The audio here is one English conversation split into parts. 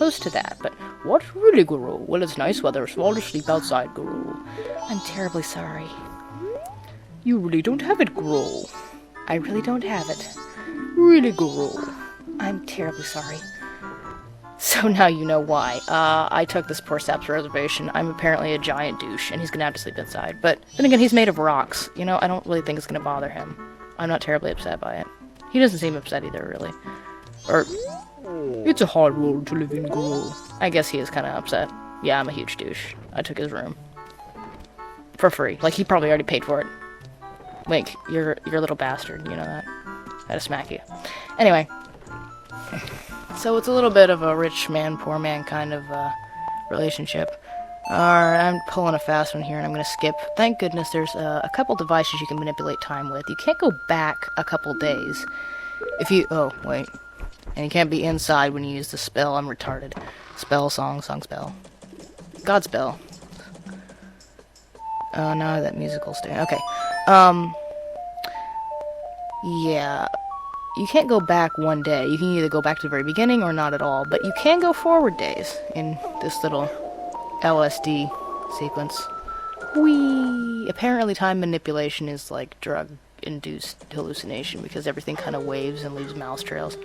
close to that, but what really, Guru? Well, it's nice weather, so I'll just sleep outside, Guru. I'm terribly sorry. You really don't have it, Guru. I really don't have it. Really, Guru. I'm terribly sorry. So now you know why. I took this poor sap's reservation. I'm apparently a giant douche, and he's gonna have to sleep inside. But then again, he's made of rocks. You know, I don't really think it's gonna bother him. I'm not terribly upset by it. He doesn't seem upset either, really. Or, it's a hard world to live in, Guru. I guess he is kind of upset. Yeah, I'm a huge douche. I took his room. For free. Like, he probably already paid for it. Link, you're a little bastard, you know that. I had to smack you. Anyway. So it's a little bit of a rich man, poor man kind of relationship. Alright, I'm pulling a fast one here and I'm gonna skip. Thank goodness there's a couple devices you can manipulate time with. You can't go back a couple days. If you... Oh, wait. And you can't be inside when you use the spell. I'm retarded. Spell, song, spell. Godspell. Oh, no, that musical stay. Okay. Yeah. You can't go back one day. You can either go back to the very beginning or not at all. But you can go forward days in this little LSD sequence. Whee! Apparently time manipulation is like drug-induced hallucination because everything kind of waves and leaves mouse trails.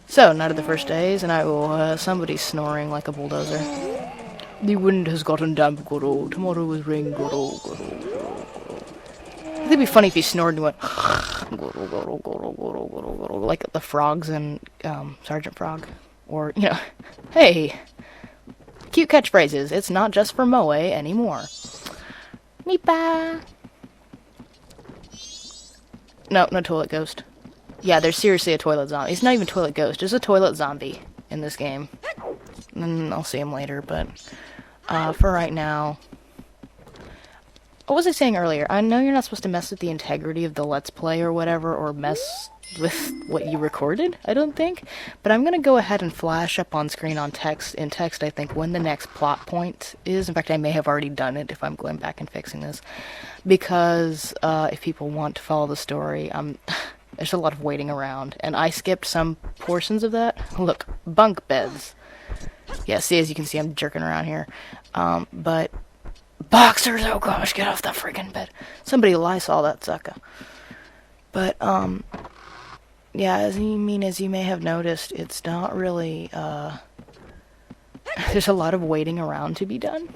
So, night of the first days, and I will, somebody's snoring like a bulldozer. The wind has gotten damp, Goro. Tomorrow is rain, Goro, Goro, Goro, Goro. It'd be funny if he snored and went, Goro, Goro, Goro, Goro, Goro, Goro, like the frogs in, Sergeant Frog. Or, you know, hey, cute catchphrases. It's not just for Moe anymore. Meepa! No toilet ghost. Yeah, there's seriously a toilet zombie. He's not even a toilet ghost. There's a toilet zombie in this game. And I'll see him later, but for right now... What was I saying earlier? I know you're not supposed to mess with the integrity of the Let's Play or whatever, or mess with what you recorded, I don't think. But I'm going to go ahead and flash up on screen in text, I think, when the next plot point is. In fact, I may have already done it if I'm going back and fixing this. Because if people want to follow the story, there's a lot of waiting around, and I skipped some portions of that. Look, bunk beds. Yeah, see, as you can see, I'm jerking around here. But boxers, oh gosh, get off the freaking bed. Somebody Lysol that sucker. But, yeah, as you may have noticed, it's not really, there's a lot of waiting around to be done.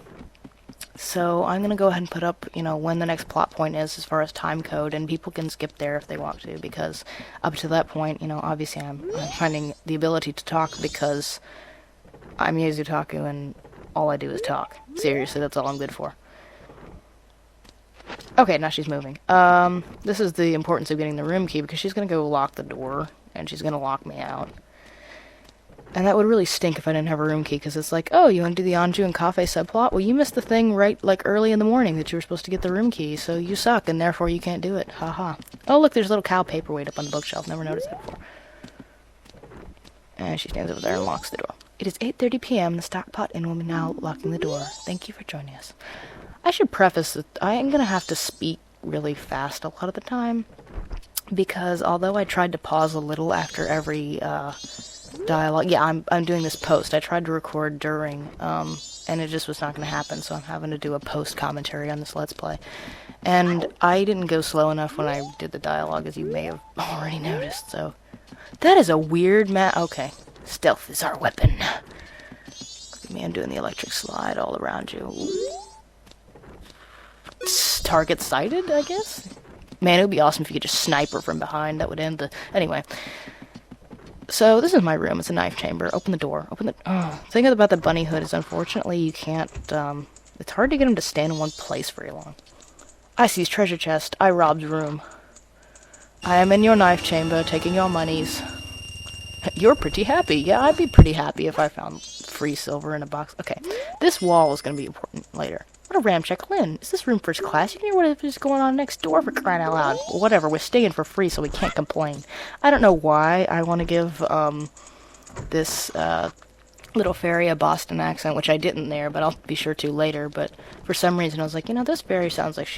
So I'm going to go ahead and put up, you know, when the next plot point is as far as time code, and people can skip there if they want to, because up to that point, you know, obviously I'm finding the ability to talk because I'm Jesu Otaku and all I do is talk. Seriously, that's all I'm good for. Okay, now she's moving. This is the importance of getting the room key, because she's going to go lock the door, and she's going to lock me out. And that would really stink if I didn't have a room key, because it's like, oh, you want to do the Anju and Kafei subplot? Well, you missed the thing right, like, early in the morning that you were supposed to get the room key, so you suck, and therefore you can't do it. Haha. Oh, look, there's a little cow paperweight up on the bookshelf. Never noticed that before. And she stands over there and locks the door. It is 8:30 p.m. The stockpot inn will be now locking the door. Thank you for joining us. I should preface that I am going to have to speak really fast a lot of the time, because although I tried to pause a little after every, dialogue. Yeah, I'm doing this post. I tried to record during, and it just was not going to happen, so I'm having to do a post commentary on this Let's Play. And I didn't go slow enough when I did the dialogue, as you may have already noticed, so... That is a weird okay. Stealth is our weapon. Look at me, I'm doing the electric slide all around you. Target sighted, I guess? Man, it would be awesome if you could just snipe her from behind. That would end the... Anyway... So, this is my room. It's a knife chamber. Open the door. Open the... Oh. The thing about the bunny hood is, unfortunately, you can't, it's hard to get him to stand in one place very long. I seize treasure chest. I robbed room. I am in your knife chamber, taking your monies. You're pretty happy. Yeah, I'd be pretty happy if I found free silver in a box. Okay. This wall is going to be important later. What a ramshackle inn. Is this room first class? You can hear what is going on next door, for crying out loud. Well, whatever, we're staying for free, so we can't complain. I don't know why I want to give, this, little fairy a Boston accent, which I didn't there, but I'll be sure to later. But for some reason I was like, you know, this fairy sounds like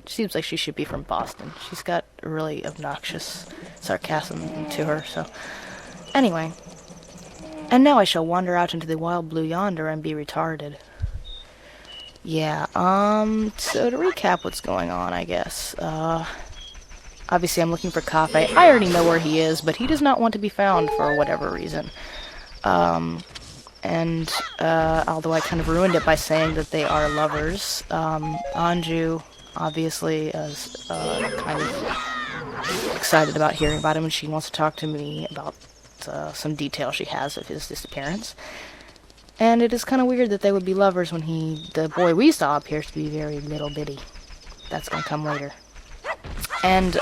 seems like she should be from Boston. She's got a really obnoxious sarcasm to her, so... Anyway. And now I shall wander out into the wild blue yonder and be retarded. Yeah, so to recap what's going on, I guess, obviously I'm looking for Kafei. I already know where he is, but he does not want to be found for whatever reason. Although I kind of ruined it by saying that they are lovers, Anju obviously is, kind of excited about hearing about him, and she wants to talk to me about, some detail she has of his disappearance. And it is kind of weird that they would be lovers when the boy we saw appears to be very little bitty. That's gonna come later. And,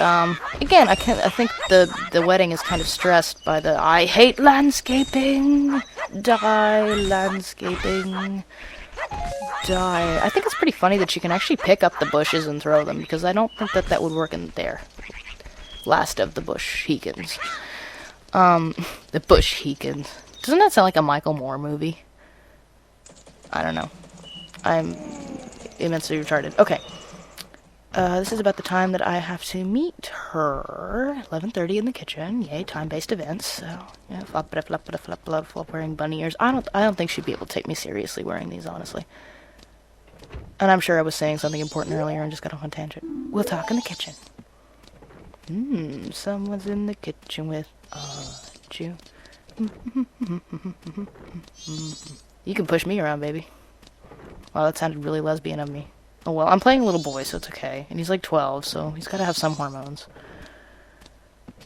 again, I think the wedding is kind of stressed by the, I hate landscaping! Die, landscaping. Die. I think it's pretty funny that you can actually pick up the bushes and throw them, because I don't think that would work in there. Last of the bush Heekins. The bush Heekins. Doesn't that sound like a Michael Moore movie? I don't know. I'm immensely retarded. Okay. This is about the time that I have to meet her. 11:30 in the kitchen. Yay, time-based events. So, yeah, flop, wearing bunny ears. I don't think she'd be able to take me seriously wearing these, honestly. And I'm sure I was saying something important earlier and just got off on tangent. We'll talk in the kitchen. Someone's in the kitchen with Anju. You can push me around, baby. Wow, that sounded really lesbian of me. Oh well, I'm playing a little boy, so it's okay. And he's like 12, so he's gotta have some hormones.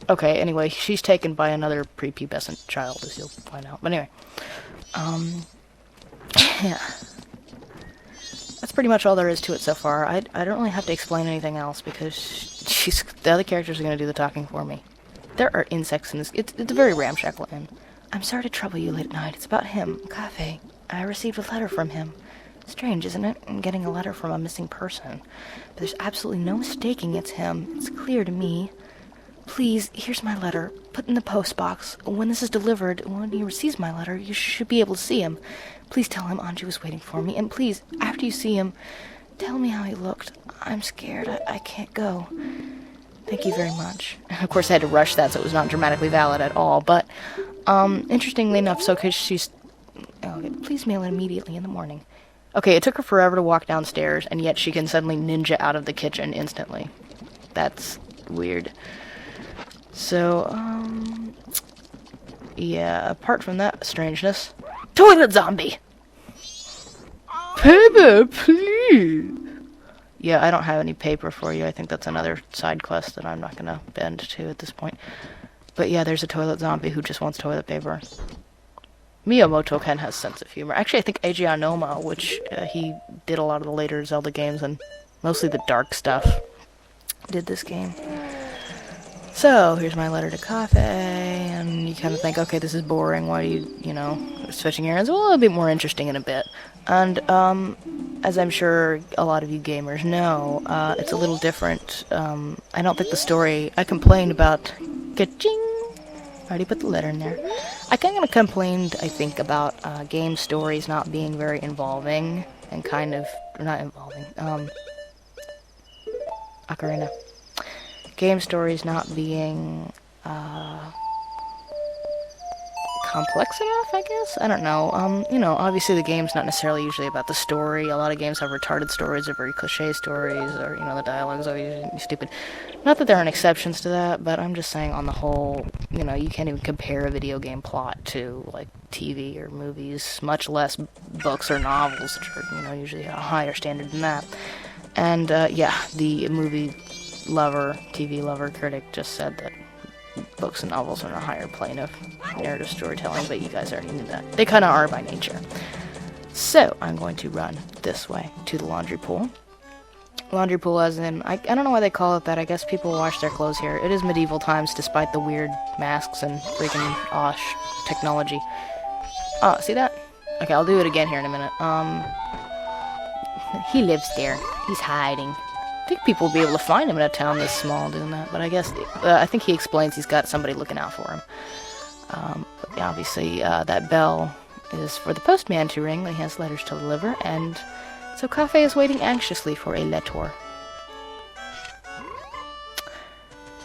Okay, anyway, she's taken by another prepubescent child, as you'll find out. But anyway. Yeah. That's pretty much all there is to it so far. I don't really have to explain anything else, because the other characters are gonna do the talking for me. There are insects in this. It's a very ramshackle inn. I'm sorry to trouble you late at night. It's about him, Kafei. I received a letter from him. Strange, isn't it? I'm getting a letter from a missing person. But there's absolutely no mistaking it's him. It's clear to me. Please, here's my letter. Put in the post box. When this is delivered, when he receives my letter, you should be able to see him. Please tell him Anju is waiting for me. And please, after you see him, tell me how he looked. I'm scared. I can't go. Thank you very much. Of course, I had to rush that, so it was not dramatically valid at all. But, interestingly enough, so she's... Okay, please mail it immediately in the morning. Okay, it took her forever to walk downstairs, and yet she can suddenly ninja out of the kitchen instantly. That's weird. So, yeah, apart from that strangeness... Toilet zombie! Paper, please! Yeah, I don't have any paper for you. I think that's another side quest that I'm not gonna bend to at this point. But yeah, there's a toilet zombie who just wants toilet paper. Miyamoto Ken has sense of humor. Actually, I think Eiji Aonuma, which he did a lot of the later Zelda games and mostly the dark stuff, did this game. So, here's my letter to Kafei, and you kind of think, okay, this is boring, why are you know, switching errands? Well, it'll be more interesting in a bit. And, as I'm sure a lot of you gamers know, it's a little different. I don't think the story... I complained about... Ka-ching! Already put the letter in there. I kind of complained, I think, about game stories not being very involving, and kind of... not involving, Ocarina. Game stories not being, complex enough, I guess? I don't know. You know, obviously the game's not necessarily usually about the story. A lot of games have retarded stories or very cliché stories, or, you know, the dialogue's always stupid. Not that there aren't exceptions to that, but I'm just saying on the whole, you know, you can't even compare a video game plot to, like, TV or movies, much less books or novels, which are, you know, usually a higher standard than that. And, yeah, the movie lover, TV lover critic just said that books and novels are on a higher plane of narrative storytelling, but you guys already knew that. They kind of are by nature. So, I'm going to run this way to the laundry pool. Laundry pool as in, I don't know why they call it that. I guess people wash their clothes here. It is medieval times despite the weird masks and freaking Osh technology. Oh, see that? Okay, I'll do it again here in a minute. He lives there. He's hiding. I think people will be able to find him in a town this small doing that, but I guess, I think he explains he's got somebody looking out for him. But yeah, obviously, that bell is for the postman to ring when he has letters to deliver, and so Kafei is waiting anxiously for a letter.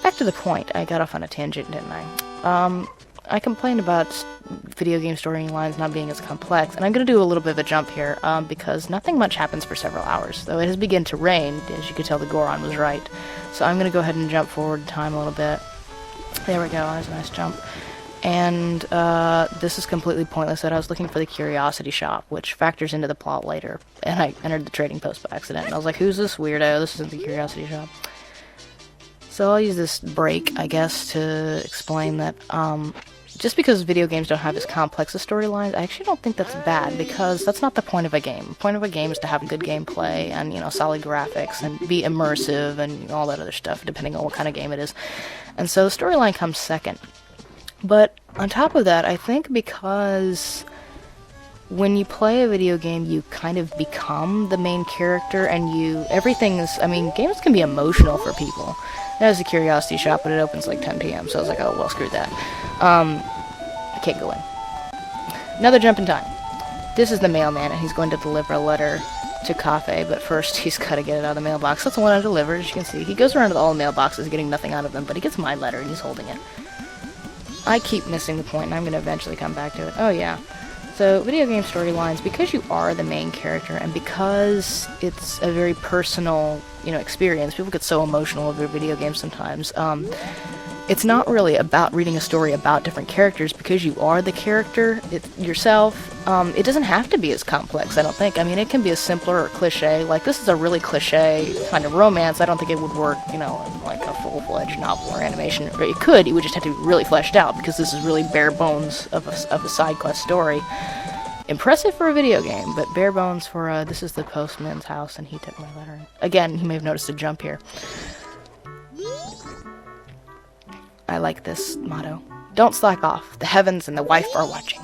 Back to the point. I got off on a tangent, didn't I? I complained about video game storylines not being as complex, and I'm going to do a little bit of a jump here, because nothing much happens for several hours, though it has begun to rain. As you could tell, the Goron was right. So I'm going to go ahead and jump forward in time a little bit. There we go, that's a nice jump. And this is completely pointless, that I was looking for the curiosity shop, which factors into the plot later. And I entered the trading post by accident, and I was like, who's this weirdo? This isn't the curiosity shop. So I'll use this break, I guess, to explain that just because video games don't have as complex as storylines, I actually don't think that's bad, because that's not the point of a game. The point of a game is to have good gameplay and, you know, solid graphics and be immersive and all that other stuff, depending on what kind of game it is. And so the storyline comes second. But on top of that, I think because when you play a video game, you kind of become the main character, and I mean, games can be emotional for people. There's a curiosity shop, but it opens like 10 p.m., so I was like, oh, well, screw that. I can't go in. Another jump in time. This is the mailman, and he's going to deliver a letter to Kafei, but first he's got to get it out of the mailbox. That's the one I delivered, as you can see. He goes around to all the mailboxes getting nothing out of them, but he gets my letter, and he's holding it. I keep missing the point, and I'm going to eventually come back to it. Oh, yeah. So, video game storylines, because you are the main character, and because it's a very personal, you know, experience, people get so emotional over video games sometimes, it's not really about reading a story about different characters, because you are the character yourself. It doesn't have to be as complex, I don't think. I mean, it can be a simpler or cliche. Like, this is a really cliche kind of romance. I don't think it would work, you know, in like a full-fledged novel or animation. Or it could. It would just have to be really fleshed out, because this is really bare bones of a side quest story. Impressive for a video game, but bare bones for, this is the postman's house, and he took my letter. Again, you may have noticed a jump here. I like this motto. Don't slack off. The heavens and the wife are watching.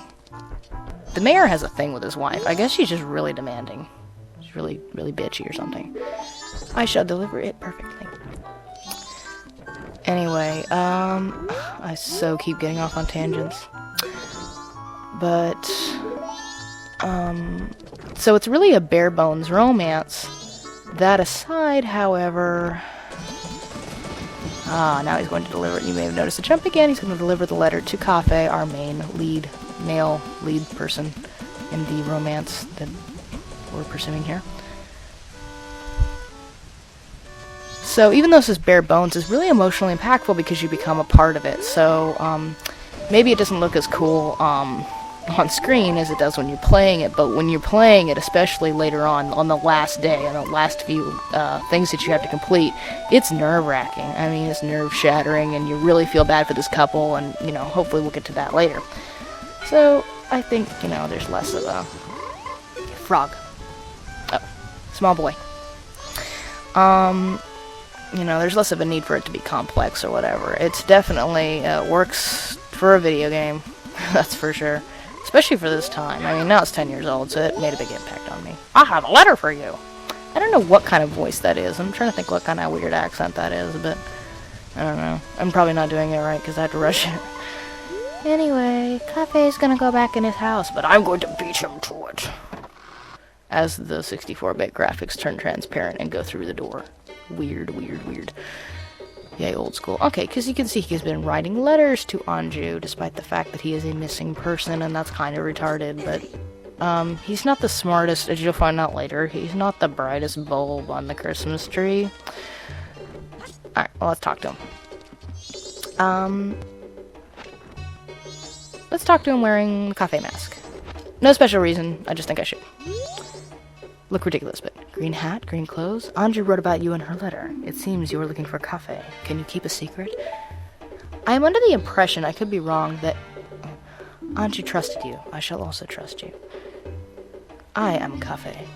The mayor has a thing with his wife. I guess she's just really demanding. She's really, really bitchy or something. I shall deliver it perfectly. Anyway, I so keep getting off on tangents. But, so it's really a bare bones romance. That aside, however... now he's going to deliver it. You may have noticed a jump again. He's going to deliver the letter to Kafei, our main male lead person in the romance that we're pursuing here. So even though this is bare bones, it's really emotionally impactful because you become a part of it. So maybe it doesn't look as cool on screen as it does when you're playing it, but when you're playing it, especially later on the last day, and the last few things that you have to complete, it's nerve-wracking. I mean, it's nerve-shattering, and you really feel bad for this couple, and, you know, hopefully we'll get to that later. So, I think, you know, there's less of a... Frog. Oh, small boy. You know, there's less of a need for it to be complex or whatever. It's definitely works for a video game, that's for sure. Especially for this time. I mean, now it's 10 years old, so it made a big impact on me. I have a letter for you! I don't know what kind of voice that is. I'm trying to think what kind of weird accent that is, but... I don't know. I'm probably not doing it right, because I had to rush it. Anyway, Kafei's gonna go back in his house, but I'm going to beat him to it. As the 64-bit graphics turn transparent and go through the door. Weird, weird, weird. Yay, old school. Okay, because you can see he's been writing letters to Anju, despite the fact that he is a missing person, and that's kind of retarded, but, he's not the smartest, as you'll find out later. He's not the brightest bulb on the Christmas tree. Alright, well, let's talk to him. Let's talk to him wearing the Kafei mask. No special reason, I just think I should. Look ridiculous, but green hat, green clothes. Anju wrote about you in her letter. It seems you were looking for Kafei. Can you keep a secret? I am under the impression, I could be wrong, that Anju trusted you. I shall also trust you. I am Kafei.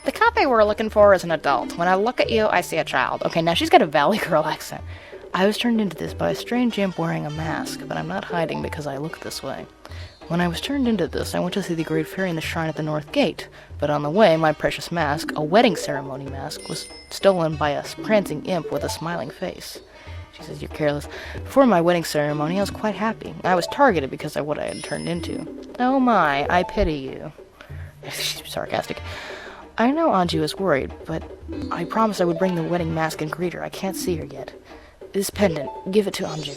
The Kafei we're looking for is an adult. When I look at you, I see a child. Okay, now she's got a Valley Girl accent. I was turned into this by a strange imp wearing a mask, but I'm not hiding because I look this way. When I was turned into this, I went to see the Great Fairy in the shrine at the North Gate, but on the way, my precious mask, a wedding ceremony mask, was stolen by a prancing imp with a smiling face. She says, you're careless. Before my wedding ceremony, I was quite happy. I was targeted because of what I had turned into. Oh my, I pity you. She's sarcastic. I know Anju is worried, but I promised I would bring the wedding mask and greet her. I can't see her yet. This pendant, give it to Anju.